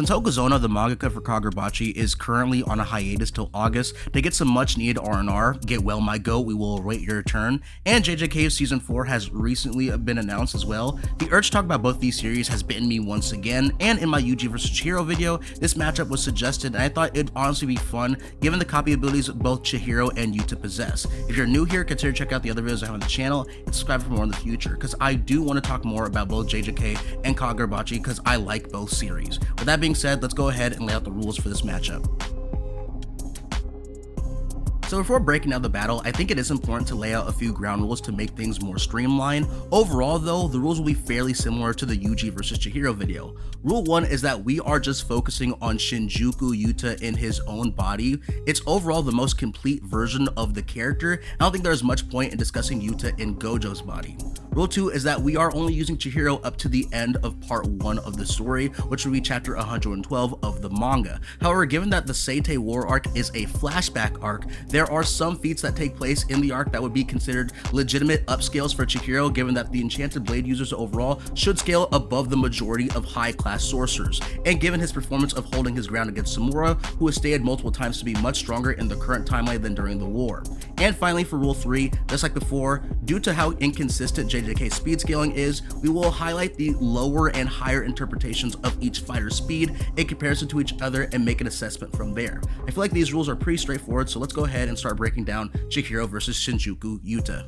Since Hokuzono, the mangaka for Kagurabachi, is currently on a hiatus till August to get some much needed R&R, get well my goat, we will await your return, and JJK Season 4 has recently been announced as well, the urge to talk about both these series has bitten me once again, and in my Yuji vs Chihiro video, this matchup was suggested and I thought it'd honestly be fun given the copy abilities both Chihiro and Yuta possess. If you're new here, consider checking out the other videos I have on the channel and subscribe for more in the future, because I do want to talk more about both JJK and Kagurabachi because I like both series. With that being said, let's go ahead and lay out the rules for this matchup. So before breaking down the battle, I think it is important to lay out a few ground rules to make things more streamlined. Overall though, the rules will be fairly similar to the Yuji vs Chihiro video. Rule 1 is that we are just focusing on Shinjuku Yuta in his own body. It's overall the most complete version of the character. I don't think there's much point in discussing Yuta in Gojo's body. Rule 2 is that we are only using Chihiro up to the end of part 1 of the story, which will be chapter 112 of the manga. However, given that the Seitei War arc is a flashback arc, there are some feats that take place in the arc that would be considered legitimate upscales for Chihiro, given that the enchanted blade users overall should scale above the majority of high-class sorcerers, and given his performance of holding his ground against Samura, who has stated multiple times to be much stronger in the current timeline than during the war. And finally, for Rule 3, just like before, due to how inconsistent JJK's speed scaling is, we will highlight the lower and higher interpretations of each fighter's speed in comparison to each other and make an assessment from there. I feel like these rules are pretty straightforward, so let's go ahead and start breaking down Chihiro versus Shinjuku Yuta.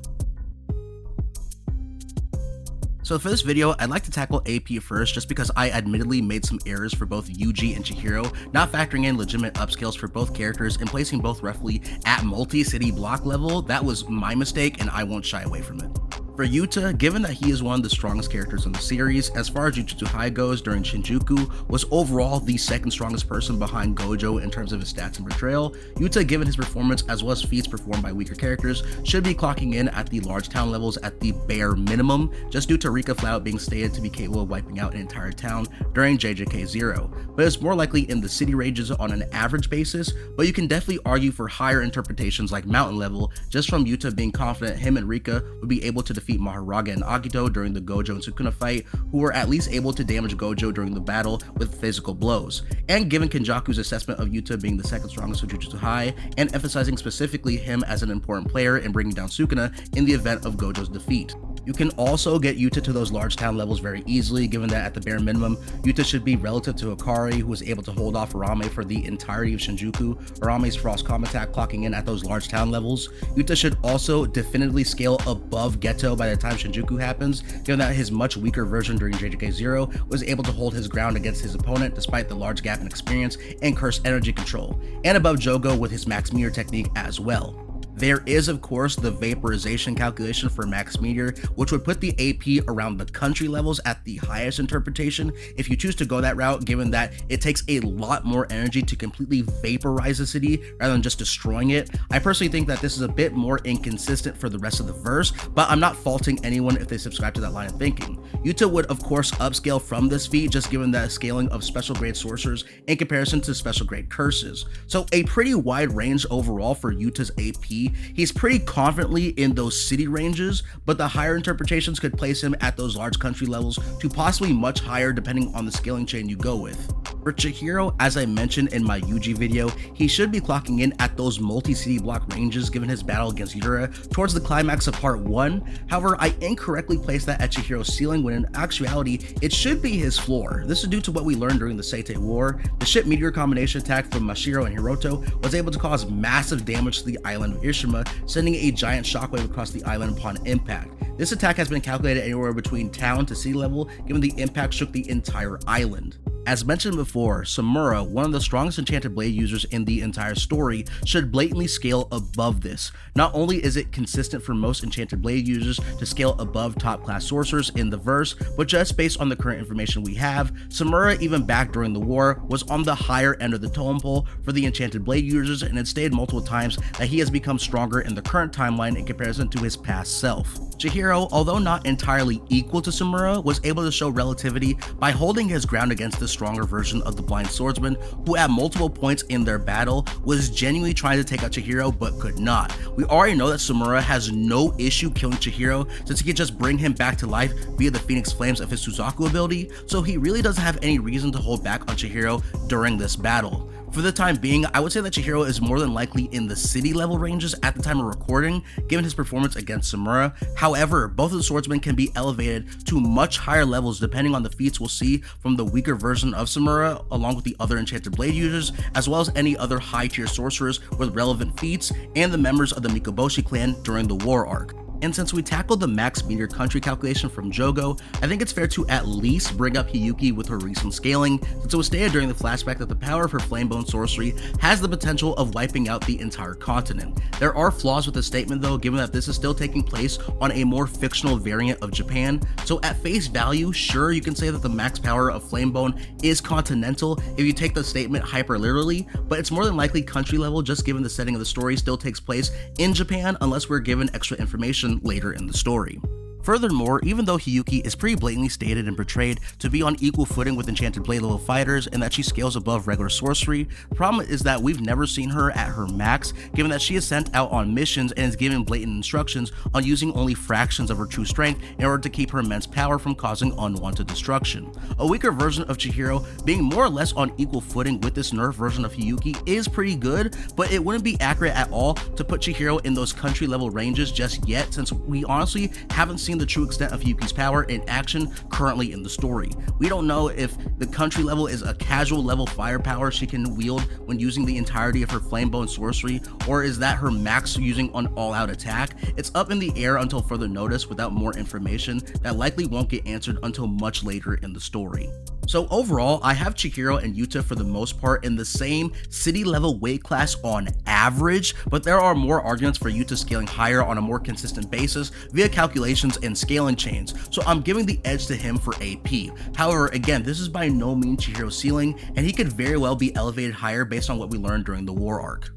So for this video, I'd like to tackle AP first just because I admittedly made some errors for both Yuji and Chihiro, not factoring in legitimate upscales for both characters and placing both roughly at multi-city block level. That was my mistake and I won't shy away from it. For Yuta, given that he is one of the strongest characters in the series, as far as Jujutsu High goes during Shinjuku, was overall the second strongest person behind Gojo in terms of his stats and portrayal, Yuta, given his performance as well as feats performed by weaker characters, should be clocking in at the large town levels at the bare minimum, just due to Rika Flout being stated to be capable of wiping out an entire town during JJK 0, but it's more likely in the city ranges on an average basis, but you can definitely argue for higher interpretations like mountain level, just from Yuta being confident him and Rika would be able to defeat Maharaga and Agito during the Gojo and Sukuna fight, who were at least able to damage Gojo during the battle with physical blows. And given Kenjaku's assessment of Yuta being the second strongest of Jujutsu High, and emphasizing specifically him as an important player in bringing down Sukuna in the event of Gojo's defeat. You can also get Yuta to those large town levels very easily, given that at the bare minimum, Yuta should be relative to Hikari, who was able to hold off Arame for the entirety of Shinjuku, Arame's Frost Calm attack clocking in at those large town levels. Yuta should also definitively scale above Geto by the time Shinjuku happens, given that his much weaker version during JJK 0 was able to hold his ground against his opponent despite the large gap in experience and cursed energy control, and above Jogo with his Max Meteor technique as well. There is, of course, the vaporization calculation for Max Meteor, which would put the AP around the country levels at the highest interpretation if you choose to go that route, given that it takes a lot more energy to completely vaporize a city rather than just destroying it. I personally think that this is a bit more inconsistent for the rest of the verse, but I'm not faulting anyone if they subscribe to that line of thinking. Yuta would, of course, upscale from this feat, just given the scaling of special grade sorcerers in comparison to special grade curses. So a pretty wide range overall for Yuta's AP. He's pretty confidently in those city ranges, but the higher interpretations could place him at those large country levels to possibly much higher depending on the scaling chain you go with. For Chihiro, as I mentioned in my Yuji video, he should be clocking in at those multi-city block ranges given his battle against Yura towards the climax of part 1. However, I incorrectly placed that at Chihiro's ceiling when in actuality, it should be his floor. This is due to what we learned during the Seitei War. The ship meteor combination attack from Mashiro and Hiroto was able to cause massive damage to the island of Ishima, sending a giant shockwave across the island upon impact. This attack has been calculated anywhere between town to sea level, given the impact shook the entire island. As mentioned before, Samura, one of the strongest enchanted blade users in the entire story, should blatantly scale above this. Not only is it consistent for most enchanted blade users to scale above top class sorcerers in the verse, but just based on the current information we have, Samura, even back during the war, was on the higher end of the totem pole for the enchanted blade users, and it stated multiple times that he has become stronger in the current timeline in comparison to his past self. Chihiro, although not entirely equal to Samura, was able to show relativity by holding his ground against the stronger version of the blind swordsman, who at multiple points in their battle was genuinely trying to take out Chihiro but could not. We already know that Samura has no issue killing Chihiro since he can just bring him back to life via the Phoenix Flames of his Suzaku ability, so he really doesn't have any reason to hold back on Chihiro during this battle. For the time being, I would say that Chihiro is more than likely in the city level ranges at the time of recording, given his performance against Samura. However, both of the swordsmen can be elevated to much higher levels depending on the feats we'll see from the weaker version of Samura, along with the other enchanted blade users, as well as any other high tier sorcerers with relevant feats, and the members of the Mikoboshi clan during the war arc. And since we tackled the max meteor country calculation from Jogo, I think it's fair to at least bring up Hiyuki with her recent scaling, since it was stated during the flashback that the power of her Flamebone sorcery has the potential of wiping out the entire continent. There are flaws with the statement though, given that this is still taking place on a more fictional variant of Japan, so at face value, sure, you can say that the max power of Flamebone is continental if you take the statement hyper literally, but it's more than likely country level just given the setting of the story still takes place in Japan unless we're given extra information later in the story. Furthermore, even though Hiyuki is pretty blatantly stated and portrayed to be on equal footing with enchanted blade level fighters and that she scales above regular sorcery, the problem is that we've never seen her at her max, given that she is sent out on missions and is given blatant instructions on using only fractions of her true strength in order to keep her immense power from causing unwanted destruction. A weaker version of Chihiro being more or less on equal footing with this nerf version of Hiyuki is pretty good, but it wouldn't be accurate at all to put Chihiro in those country level ranges just yet, since we honestly haven't seen the true extent of Hiyuki's power in action currently in the story. We don't know if the country level is a casual level firepower she can wield when using the entirety of her Flamebone sorcery, or is that her max using an all-out attack. It's up in the air until further notice without more information that likely won't get answered until much later in the story. So overall, I have Chihiro and Yuta for the most part in the same city level weight class on average, but there are more arguments for Yuta scaling higher on a more consistent basis via calculations and scaling chains, so I'm giving the edge to him for AP. However, again, this is by no means Chihiro's ceiling, and he could very well be elevated higher based on what we learned during the war arc.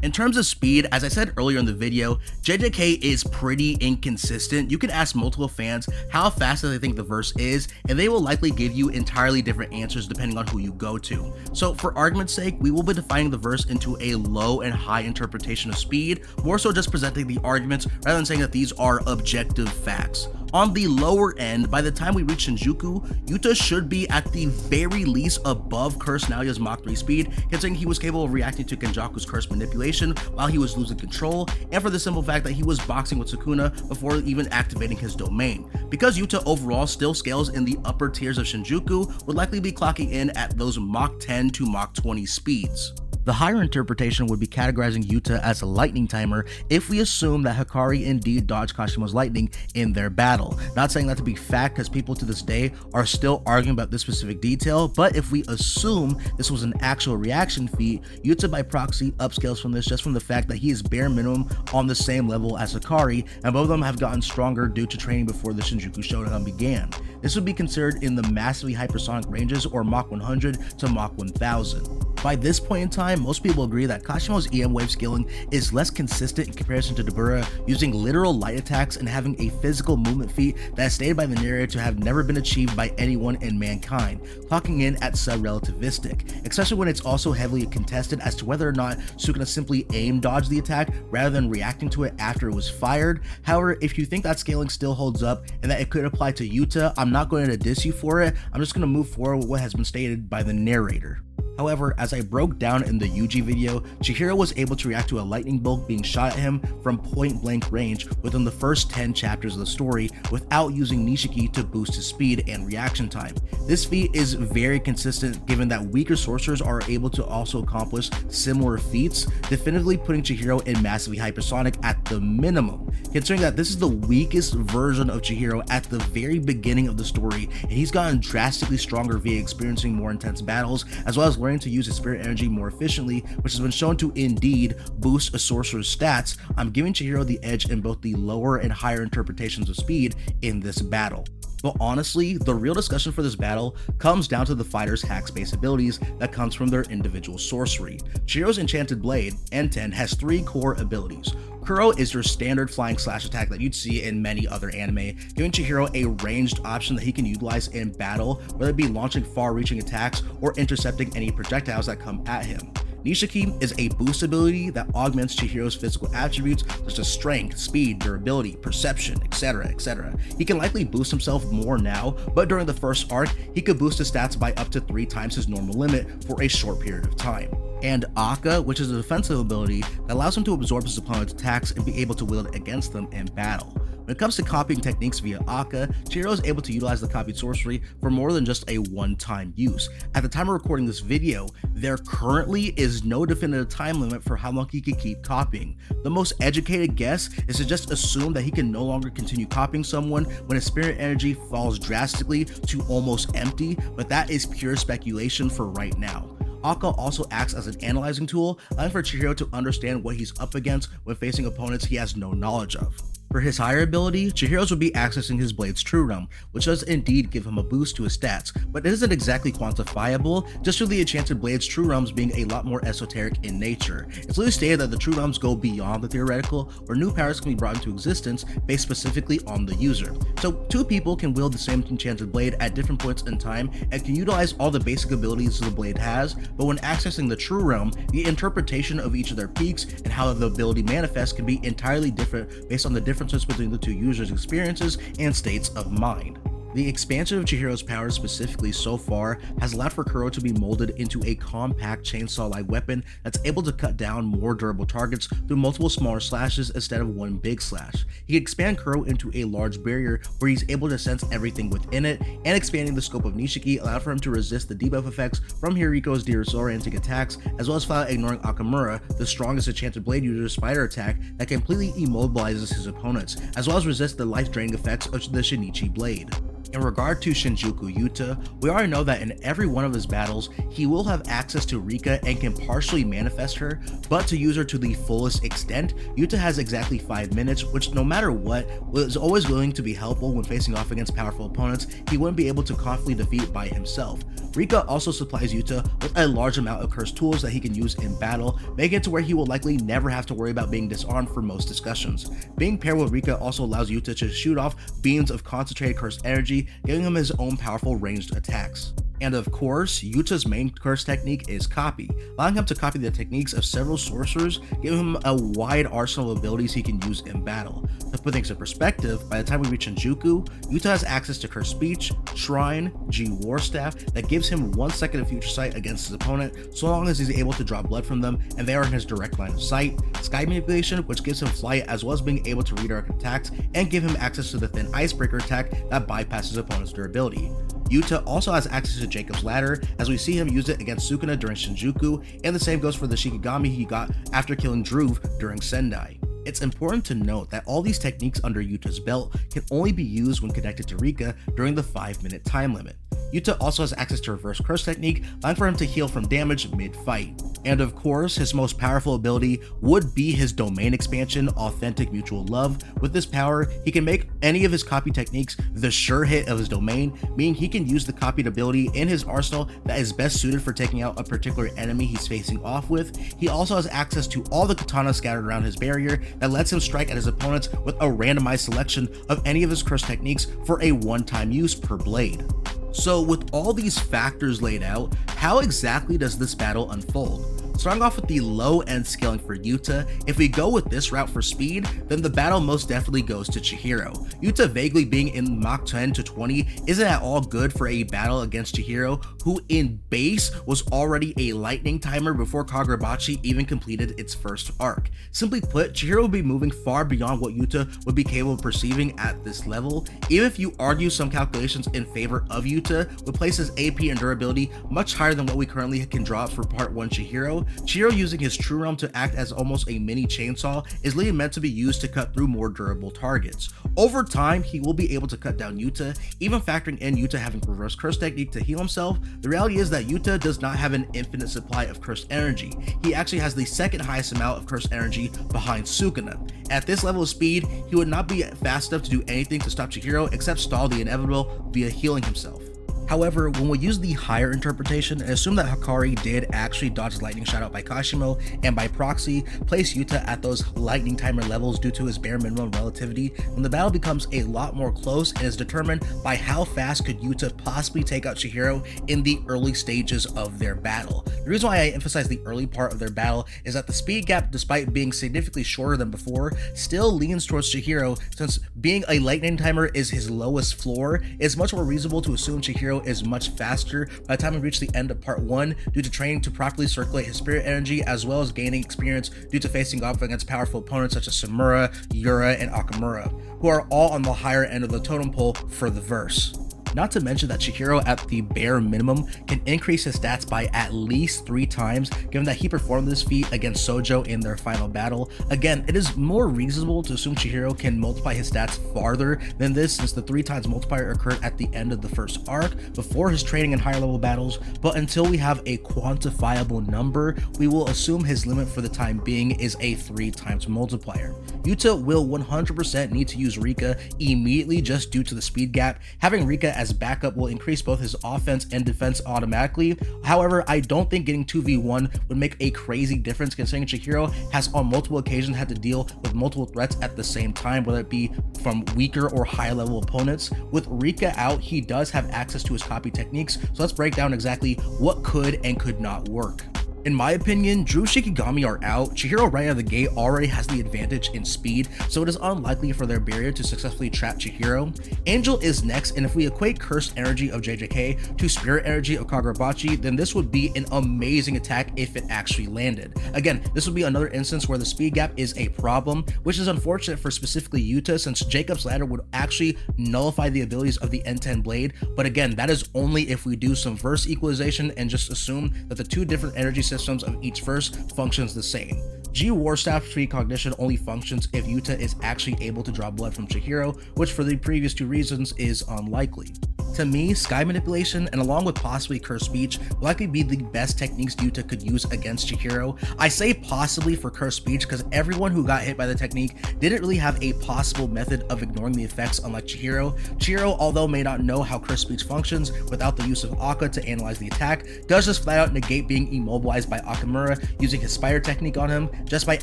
In terms of speed, as I said earlier in the video, JJK is pretty inconsistent. You can ask multiple fans how fast they think the verse is, and they will likely give you entirely different answers depending on who you go to. So for argument's sake, we will be defining the verse into a low and high interpretation of speed, more so just presenting the arguments rather than saying that these are objective facts. On the lower end, by the time we reach Shinjuku, Yuta should be at the very least above Curse Nalia's Mach 3 speed, considering he was capable of reacting to Kenjaku's curse manipulation while he was losing control, and for the simple fact that he was boxing with Sukuna before even activating his domain. Because Yuta overall still scales in the upper tiers of Shinjuku, would likely be clocking in at those Mach 10 to Mach 20 speeds. The higher interpretation would be categorizing Yuta as a lightning timer if we assume that Hikari indeed dodged Kashima's lightning in their battle. Not saying that to be fact, because people to this day are still arguing about this specific detail, but if we assume this was an actual reaction feat, Yuta by proxy upscales from this just from the fact that he is bare minimum on the same level as Hikari, and both of them have gotten stronger due to training before the Shinjuku Showdown began. This would be considered in the massively hypersonic ranges, or Mach 100 to Mach 1000. By this point in time, most people agree that Kashima's EM wave scaling is less consistent in comparison to Dabura, using literal light attacks and having a physical movement feat that is stated by the narrator to have never been achieved by anyone in mankind, clocking in at sub-relativistic, especially when it's also heavily contested as to whether or not Sukuna simply aim dodged the attack rather than reacting to it after it was fired. However, if you think that scaling still holds up and that it could apply to Yuta, I'm not going to diss you for it. I'm just going to move forward with what has been stated by the narrator. However, as I broke down in the Yuji video, Chihiro was able to react to a lightning bolt being shot at him from point blank range within the first 10 chapters of the story without using Nishiki to boost his speed and reaction time. This feat is very consistent given that weaker sorcerers are able to also accomplish similar feats, definitively putting Chihiro in massively hypersonic at the minimum, considering that this is the weakest version of Chihiro at the very beginning of the story, and he's gotten drastically stronger via experiencing more intense battles, as well as learning to use his spirit energy more efficiently, which has been shown to indeed boost a sorcerer's stats. I'm giving Chihiro the edge in both the lower and higher interpretations of speed in this battle. But honestly, the real discussion for this battle comes down to the fighter's hack-based abilities that comes from their individual sorcery. Chihiro's Enchanted Blade, N10, has 3 core abilities. Kuro is your standard flying slash attack that you'd see in many other anime, giving Chihiro a ranged option that he can utilize in battle, whether it be launching far-reaching attacks or intercepting any projectiles that come at him. Nishiki is a boost ability that augments Chihiro's physical attributes such as strength, speed, durability, perception, etc, etc. He can likely boost himself more now, but during the first arc, he could boost his stats by up to 3 times his normal limit for a short period of time. And Akka, which is a defensive ability that allows him to absorb his opponent's attacks and be able to wield it against them in battle. When it comes to copying techniques via Akka, Chihiro is able to utilize the copied sorcery for more than just a one-time use. At the time of recording this video, there currently is no definitive time limit for how long he can keep copying. The most educated guess is to just assume that he can no longer continue copying someone when his spirit energy falls drastically to almost empty, but that is pure speculation for right now. Akka also acts as an analyzing tool, allowing for Chihiro to understand what he's up against when facing opponents he has no knowledge of. For his higher ability, Chihiro's would be accessing his blade's true realm, which does indeed give him a boost to his stats, but it isn't exactly quantifiable, just through the enchanted blade's true realms being a lot more esoteric in nature. It's literally stated that the true realms go beyond the theoretical, where new powers can be brought into existence based specifically on the user. So 2 people can wield the same enchanted blade at different points in time and can utilize all the basic abilities the blade has, but when accessing the true realm, the interpretation of each of their peaks and how the ability manifests can be entirely different based on the differences between the 2 users' experiences and states of mind. The expansion of Chihiro's powers specifically so far has allowed for Kuro to be molded into a compact chainsaw-like weapon that's able to cut down more durable targets through multiple smaller slashes instead of one big slash. He can expand Kuro into a large barrier where he's able to sense everything within it, and expanding the scope of Nishiki allowed for him to resist the debuff effects from Hiriko's disorienting attacks, as well as flat ignoring Akamura, the strongest enchanted blade user's spider attack that completely immobilizes his opponents, as well as resist the life-draining effects of the Shinichi blade. In regard to Shinjuku Yuta, we already know that in every one of his battles, he will have access to Rika and can partially manifest her, but to use her to the fullest extent, Yuta has exactly 5 minutes, which no matter what, was always willing to be helpful when facing off against powerful opponents he wouldn't be able to confidently defeat by himself. Rika also supplies Yuta with a large amount of cursed tools that he can use in battle, making it to where he will likely never have to worry about being disarmed for most discussions. Being paired with Rika also allows Yuta to shoot off beams of concentrated cursed energy, giving him his own powerful ranged attacks. And of course, Yuta's main curse technique is copy, allowing him to copy the techniques of several sorcerers, giving him a wide arsenal of abilities he can use in battle. To put things in perspective, by the time we reach Shinjuku, Yuta has access to Cursed Speech, Shrine, G War Staff that gives him 1 second of future sight against his opponent, so long as he's able to draw blood from them and they are in his direct line of sight, Sky Manipulation, which gives him flight as well as being able to redirect attacks and give him access to the Thin Icebreaker attack that bypasses opponent's durability. Yuta also has access to Jacob's Ladder, as we see him use it against Sukuna during Shinjuku, and the same goes for the Shikigami he got after killing Druve during Sendai. It's important to note that all these techniques under Yuta's belt can only be used when connected to Rika during the 5-minute time limit. Yuta also has access to Reverse Curse technique, allowing for him to heal from damage mid-fight. And of course, his most powerful ability would be his domain expansion, Authentic Mutual Love. With this power, he can make any of his copy techniques the sure hit of his domain, meaning he can use the copied ability in his arsenal that is best suited for taking out a particular enemy he's facing off with. He also has access to all the katanas scattered around his barrier that lets him strike at his opponents with a randomized selection of any of his curse techniques for a one-time use per blade. So with all these factors laid out, how exactly does this battle unfold? Starting off with the low end scaling for Yuta, if we go with this route for speed, then the battle most definitely goes to Chihiro. Yuta vaguely being in Mach 10 to 20 isn't at all good for a battle against Chihiro, who in base was already a lightning timer before Kagurabachi even completed its first arc. Simply put, Chihiro would be moving far beyond what Yuta would be capable of perceiving at this level. Even if you argue some calculations in favor of Yuta, would place his AP and durability much higher than what we currently can draw for Part 1 Chihiro, Chihiro using his True Realm to act as almost a mini chainsaw is literally meant to be used to cut through more durable targets. Over time, he will be able to cut down Yuta, even factoring in Yuta having reverse curse technique to heal himself. The reality is that Yuta does not have an infinite supply of cursed energy. He actually has the second highest amount of cursed energy behind Sukuna. At this level of speed, he would not be fast enough to do anything to stop Chihiro except stall the inevitable via healing himself. However, when we use the higher interpretation and assume that Hakari did actually dodge lightning shot out by Kashimo and by proxy place Yuta at those lightning timer levels due to his bare minimum relativity, when the battle becomes a lot more close and is determined by how fast could Yuta possibly take out Chihiro in the early stages of their battle. The reason why I emphasize the early part of their battle is that the speed gap, despite being significantly shorter than before, still leans towards Chihiro. Since being a lightning timer is his lowest floor, it's much more reasonable to assume Chihiro is much faster by the time we reach the end of part 1 due to training to properly circulate his spirit energy, as well as gaining experience due to facing off against powerful opponents such as Samura, Yura, and Akamura, who are all on the higher end of the totem pole for the verse. Not to mention that Chihiro at the bare minimum can increase his stats by at least 3 times, given that he performed this feat against Sojo in their final battle. Again, it is more reasonable to assume Chihiro can multiply his stats farther than this, since the 3 times multiplier occurred at the end of the first arc before his training in higher level battles, but until we have a quantifiable number, we will assume his limit for the time being is a 3 times multiplier. Yuta will 100% need to use Rika immediately just due to the speed gap. Having Rika as backup will increase both his offense and defense automatically. However, I don't think getting 2v1 would make a crazy difference, considering Chihiro has on multiple occasions had to deal with multiple threats at the same time, whether it be from weaker or higher level opponents. With Rika out, he does have access to his copy techniques, so let's break down exactly what could and could not work. In my opinion, Drew Shikigami are out. Chihiro right out of the gate already has the advantage in speed, so it is unlikely for their barrier to successfully trap Chihiro. Angel is next, and if we equate cursed energy of JJK to spirit energy of Kagurabachi, then this would be an amazing attack if it actually landed. Again, this would be another instance where the speed gap is a problem, which is unfortunate for specifically Yuta, since Jacob's Ladder would actually nullify the abilities of the N10 blade, but again, that is only if we do some verse equalization and just assume that the 2 different energy systems of each verse functions the same. G Warstaff precognition only functions if Yuta is actually able to draw blood from Chihiro, which for the previous 2 reasons is unlikely. To me, Sky Manipulation and along with possibly Curse Speech will likely be the best techniques Yuta could use against Chihiro. I say possibly for Curse Speech because everyone who got hit by the technique didn't really have a possible method of ignoring the effects, unlike Chihiro. Chihiro, although may not know how Curse Speech functions without the use of Akka to analyze the attack, does just flat out negate being immobilized by Akamura using his Spider technique on him just by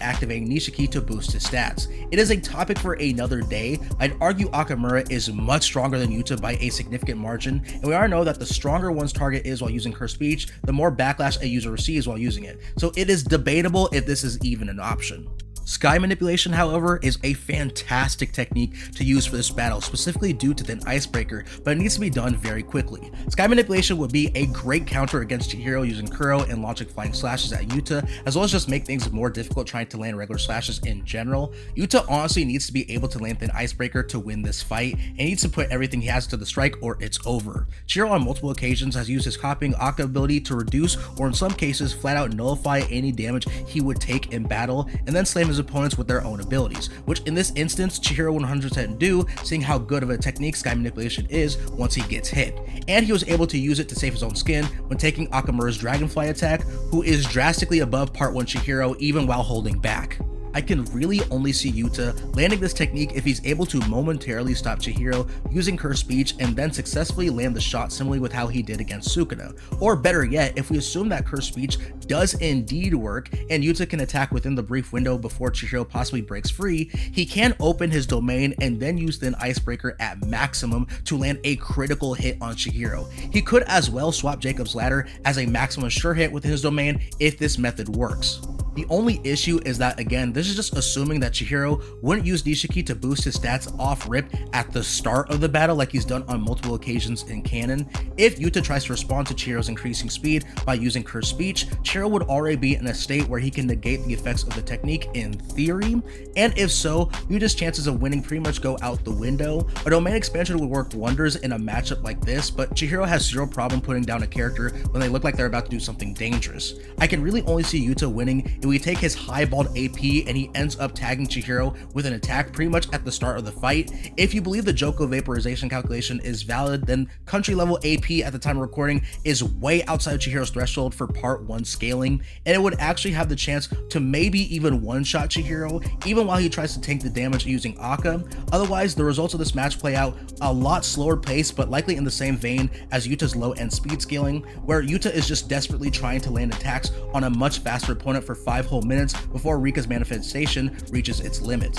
activating Nishiki to boost his stats. It is a topic for another day. I'd argue Akamura is much stronger than Yuta by a significant margin, and we already know that the stronger one's target is while using Curse Speech, the more backlash a user receives while using it, so it is debatable if this is even an option. Sky Manipulation, however, is a fantastic technique to use for this battle, specifically due to the icebreaker, but it needs to be done very quickly. Sky Manipulation would be a great counter against Chihiro using Kuro and launching flying slashes at Yuta, as well as just make things more difficult trying to land regular slashes in general. Yuta honestly needs to be able to land the icebreaker to win this fight, and needs to put everything he has to the strike or it's over. Chihiro on multiple occasions has used his copying Akka ability to reduce, or in some cases flat out nullify any damage he would take in battle, and then slam his opponents with their own abilities, which in this instance Chihiro 100% do, seeing how good of a technique Sky Manipulation is once he gets hit. And he was able to use it to save his own skin when taking Akamura's Dragonfly attack, who is drastically above Part 1 Chihiro even while holding back. I can really only see Yuta landing this technique if he's able to momentarily stop Chihiro using Curse Speech and then successfully land the shot similarly with how he did against Sukuna. Or better yet, if we assume that Curse Speech does indeed work and Yuta can attack within the brief window before Chihiro possibly breaks free, he can open his domain and then use the Icebreaker at maximum to land a critical hit on Chihiro. He could as well swap Jacob's Ladder as a maximum sure hit within his domain if this method works. The only issue is that, again, this is just assuming that Chihiro wouldn't use Nishiki to boost his stats off rip at the start of the battle like he's done on multiple occasions in canon. If Yuta tries to respond to Chihiro's increasing speed by using Cursed Speech, Chihiro would already be in a state where he can negate the effects of the technique in theory, and if so, Yuta's chances of winning pretty much go out the window. A domain expansion would work wonders in a matchup like this, but Chihiro has zero problem putting down a character when they look like they're about to do something dangerous. I can really only see Yuta winning if we take his highballed AP and he ends up tagging Chihiro with an attack pretty much at the start of the fight. If you believe the Joko vaporization calculation is valid, then country level AP at the time of recording is way outside of Chihiro's threshold for part 1 scaling, and it would actually have the chance to maybe even one-shot Chihiro even while he tries to tank the damage using Akka. Otherwise, the results of this match play out a lot slower pace, but likely in the same vein as Yuta's low end speed scaling, where Yuta is just desperately trying to land attacks on a much faster opponent for 5 whole minutes before Rika's manifestation reaches its limit.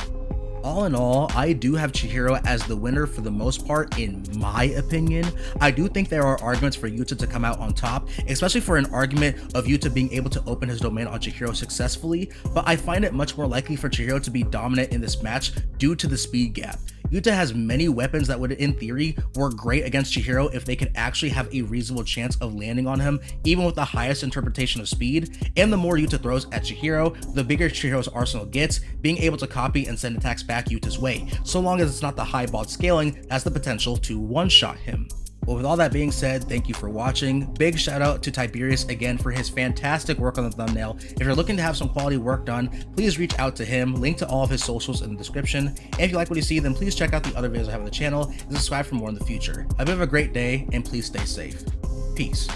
All in all, I do have Chihiro as the winner for the most part, in my opinion. I do think there are arguments for Yuta to come out on top, especially for an argument of Yuta being able to open his domain on Chihiro successfully, but I find it much more likely for Chihiro to be dominant in this match due to the speed gap. Yuta has many weapons that would, in theory, work great against Chihiro if they could actually have a reasonable chance of landing on him, even with the highest interpretation of speed, and the more Yuta throws at Chihiro, the bigger Chihiro's arsenal gets, being able to copy and send attacks back Yuta's way, so long as it's not the high bot scaling that has the potential to one-shot him. Well, with all that being said, thank you for watching. Big shout out to Tiberius again for his fantastic work on the thumbnail. If you're looking to have some quality work done, please reach out to him. Link to all of his socials in the description. And if you like what you see, then please check out the other videos I have on the channel and subscribe for more in the future. I hope you have a great day and please stay safe. Peace.